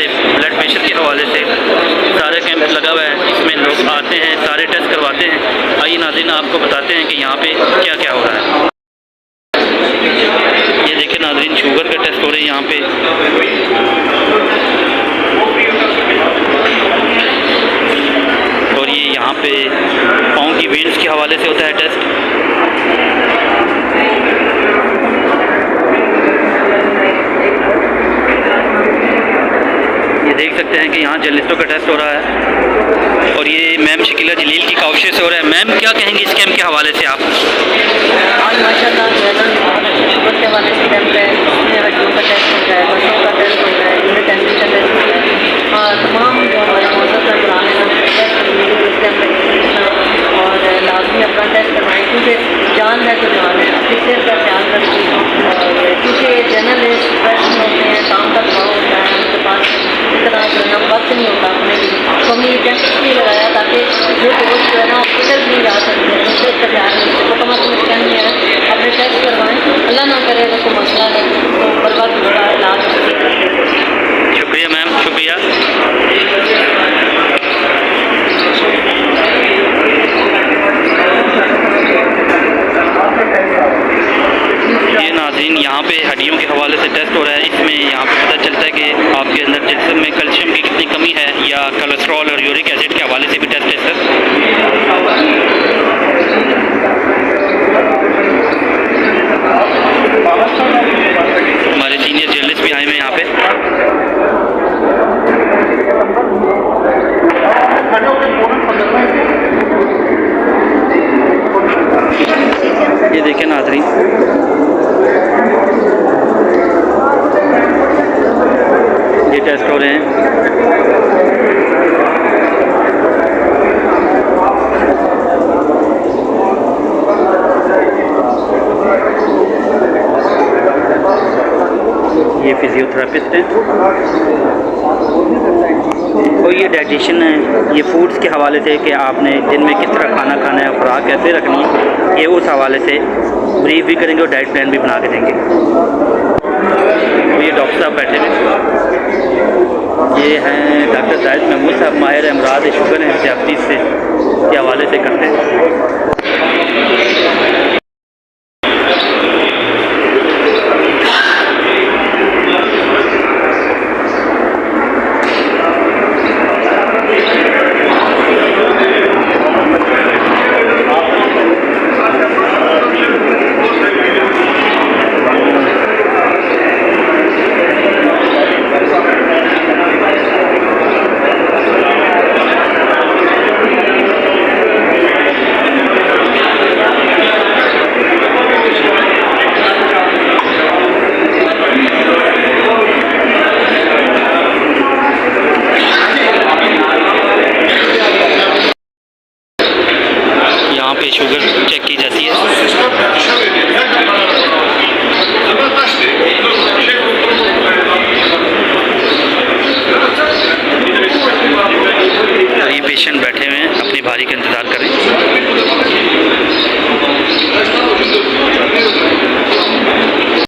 से, blood pressure के हवाले से सारे कैंप लगा हुआ है। इसमें लोग आते हैं, सारे टेस्ट करवाते हैं। आइए नाज़रीन आपको बताते हैं कि यहाँ पे क्या क्या हो रहा है। ये देखिए नाज़रीन, शुगर का टेस्ट हो रहा है यहाँ पे। और ये यहाँ पे पाँव की वेन्स के हवाले से होता है टेस्ट। ये देख सकते हैं कि यहाँ जर्नलिस्टों का टेस्ट हो रहा है। और ये मैम शकीला जलील की काउशे से हो रहा है। मैम क्या कहेंगे इस कैंप के हवाले से आप? आज माशाल्लाह शुगर के हवाले से कैंप है, इसमें हड्डियों का टेस्ट हो रहा है, बसों का टेस्ट हो रहा है, यूरिक एसिड का टेस्ट हो रहा है। और तमाम जो हमारे मौसम का पुराने इस कैंप में और लाजमी अपना टेस्ट करवाएँ, क्योंकि जान है तो जान है। अपनी सेहत का ख्याल रखें, क्योंकि जर्नलिस्ट प्रेस में होते हैं, काम का दबाव होता है, उनके पास इतना जो है वक्त नहीं होता अपने लिए। तो हमने ये कैंप इसलिए लगाया ताकि जो दोस्त जो है ना हॉस्पिटल नहीं जा सकते, सेहत का ख्याल रखें, तो कम अज़ कम कैंप में है अपने टेस्ट करवाएँ। अल्लाह ना करे अगर कोई मसला है तो बर वक्त थोड़ा इलाज। शुक्रिया मैम, शुक्रिया। ये नाज़रीन यहाँ पे हड्डियों के हवाले से टेस्ट हो रहा है। इसमें यहाँ पे पता चलता है कि आपके अंदर जिस्म में कैल्शियम की कितनी कमी है, या कोलेस्ट्रॉल और यूरिक एसिड के हवाले से भी टेस्ट है सर। हमारे सीनियर जर्नलिस्ट भी आए हुए हैं यहाँ पे। ये देखें नाज़रीन, ये टेस्ट हो रहे हैं। ये फिजियोथेरेपिस्ट हैं और ये डाइटिशियन है। ये फूड्स के हवाले से कि आपने दिन में किस तरह खाना खाना है, खुराक कैसे रखनी है, ये उस हवाले से ब्रीफ भी करेंगे और डाइट प्लान भी बना के देंगे। ये डॉक्टर साहब बैठे हैं, ये हैं डॉक्टर जाहिद महमूद साहब, माहिर अमराद शुगर हैं, सियासी से के हवाले से करते हैं।